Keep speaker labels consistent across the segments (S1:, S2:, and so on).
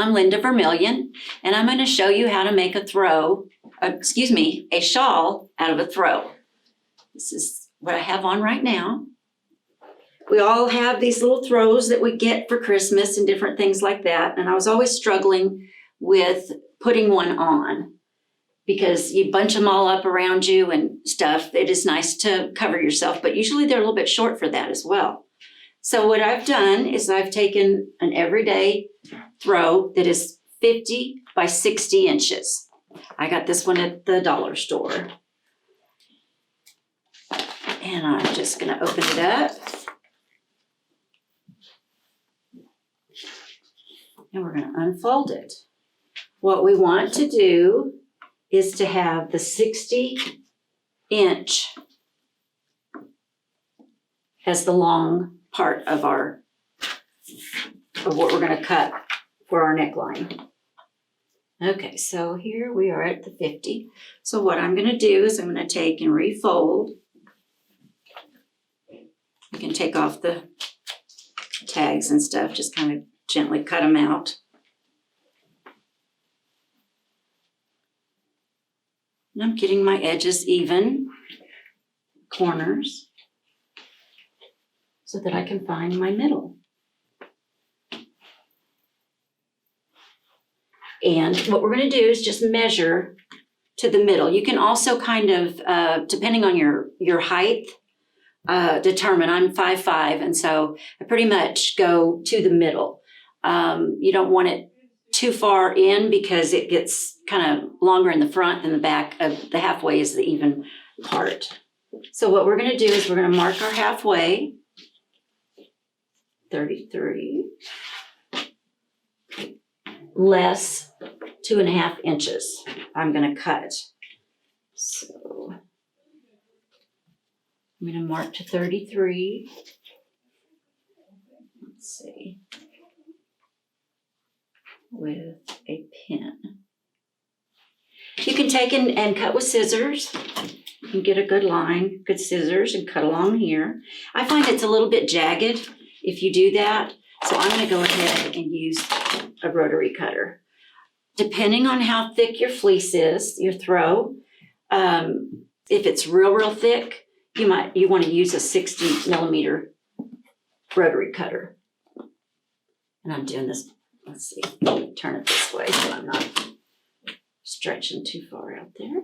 S1: I'm Linda Vermillion, and I'm going to show you how to make a shawl out of a throw. This is what I have on right now. We all have these little throws that we get for Christmas and different things like that, and I was always struggling with putting one on because you bunch them all up around you and stuff. It is nice to cover yourself, but usually they're a little bit short for that as well. So what I've done is I've taken an everyday throw that is 50 by 60 inches. I got this one at the dollar store. And I'm just gonna open it up. And we're gonna unfold it. What we want to do is to have the 60-inch as the long part of what we're gonna cut for our neckline. Okay, so here we are at the 50. So what I'm gonna do is I'm gonna take and refold. You can take off the tags and stuff, just kind of gently cut them out. And I'm getting my edges even, corners, so that I can find my middle. And what we're going to do is just measure to the middle. You can also kind of, depending on your height, determine. I'm 5'5", and so I pretty much go to the middle. You don't want it too far in because it gets kind of longer in the front than the back. The halfway is the even part. So what we're going to do is we're going to mark our halfway, 33, less 2.5 inches. I'm going to cut. So I'm going to mark to 33. Let's see. With a pin. You can take and cut with scissors. You can get a good line, good scissors, and cut along here. I find it's a little bit jagged if you do that, so I'm going to go ahead and use a rotary cutter. Depending on how thick your fleece is, your throw, if it's real thick, you want to use a 60 millimeter rotary cutter. And I'm doing this. Let's see, turn it this way so I'm not stretching too far out there.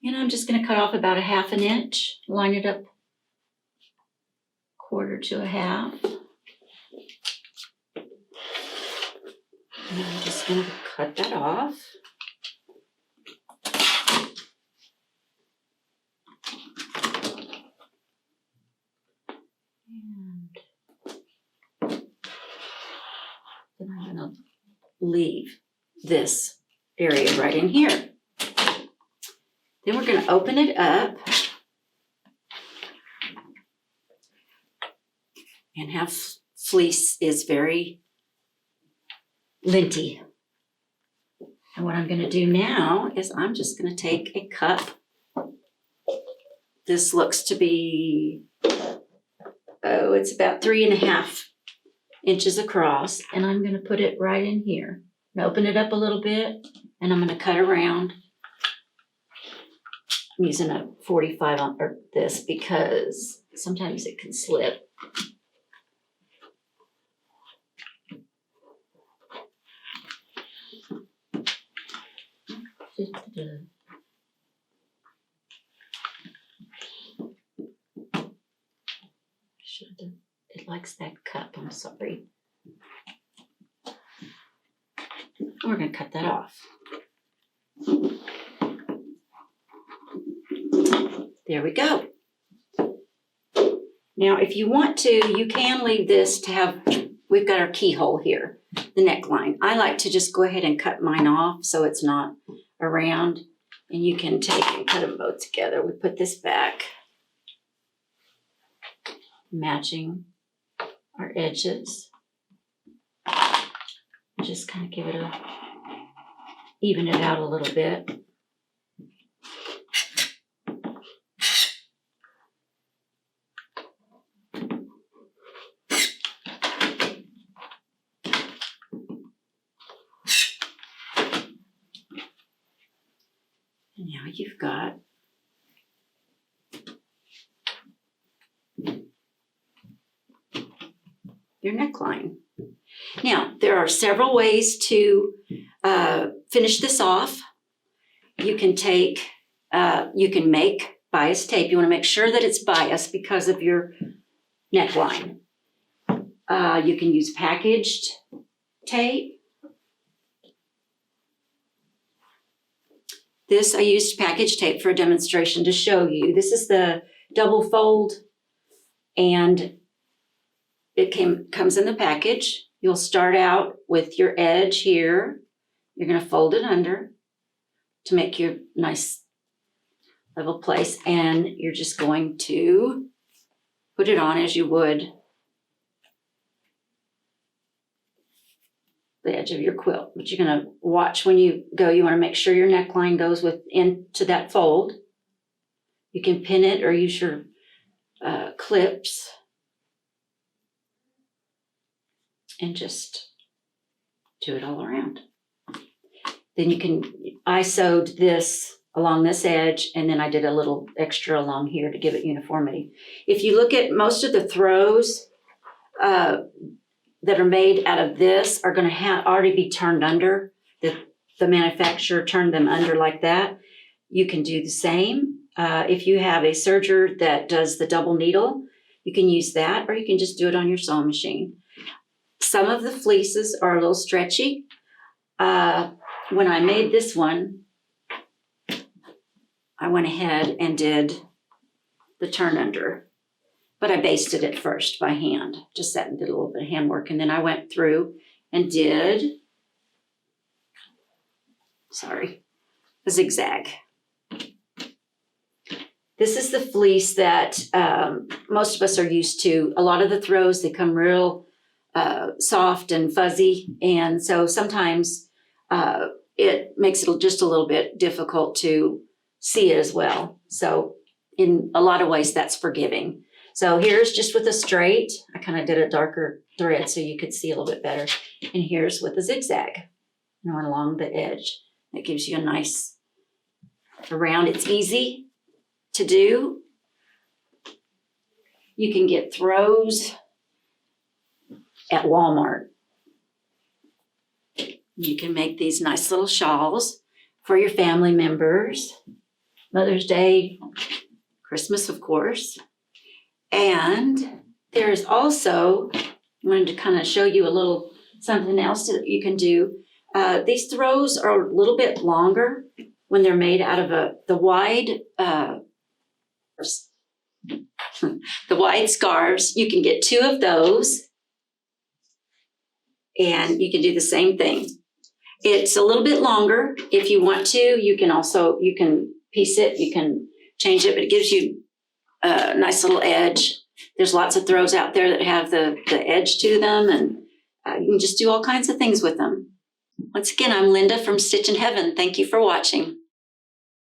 S1: And I'm just going to cut off about 1/2 inch, line it up 1/4 to 1/2. And I'm just going to cut that off. And I'm going to leave this area right in here. Then we're going to open it up and have fleece is very linty. And what I'm going to do now is I'm just going to take a cup. This looks to be, it's about 3.5 inches across, and I'm going to put it right in here. And open it up a little bit, and I'm going to cut around. I'm using a 45 on this because sometimes it can slip. It likes that cup, I'm sorry. We're going to cut that off. There we go. Now, if you want to, you can leave this to have, we've got our keyhole here, the neckline. I like to just go ahead and cut mine off so it's not around, and you can take and cut them both together. We put this back, matching our edges. Just kind of give it even it out a little bit. And now you've got your neckline. Now, there are several ways to finish this off. You can make bias tape. You want to make sure that it's biased because of your neckline. You can use packaged tape. This, I used package tape for a demonstration to show you. This is the double fold, and it comes in the package. You'll start out with your edge here. You're going to fold it under to make your nice level place, and you're just going to put it on as you would the edge of your quilt. But you're going to watch when you go. You want to make sure your neckline goes into that fold. You can pin it or use your clips and just do it all around. Then I sewed this along this edge, and then I did a little extra along here to give it uniformity. If you look at most of the throws that are made out of this are going to already be turned under. The manufacturer turned them under like that. You can do the same. If you have a serger that does the double needle, you can use that, or you can just do it on your sewing machine. Some of the fleeces are a little stretchy. When I made this one, I went ahead and did the turn under, but I basted it first by hand. Just sat and did a little bit of handwork, and then I went through and did, a zigzag. This is the fleece that most of us are used to. A lot of the throws, they come real soft and fuzzy, and so sometimes it makes it just a little bit difficult to see it as well. So in a lot of ways, that's forgiving. So here's just with a straight. I kind of did a darker thread so you could see a little bit better. And here's with a zigzag, along the edge. That gives you a nice round. It's easy to do. You can get throws at Walmart. You can make these nice little shawls for your family members. Mother's Day, Christmas, of course. And there's also, I wanted to kind of show you a little something else that you can do. These throws are a little bit longer when they're made out of the wide scarves. You can get 2 of those, and you can do the same thing. It's a little bit longer. If you want to, you can piece it, you can change it, but it gives you a nice little edge. There's lots of throws out there that have the edge to them, and you can just do all kinds of things with them. Once again, I'm Linda from Stitch in Heaven. Thank you for watching.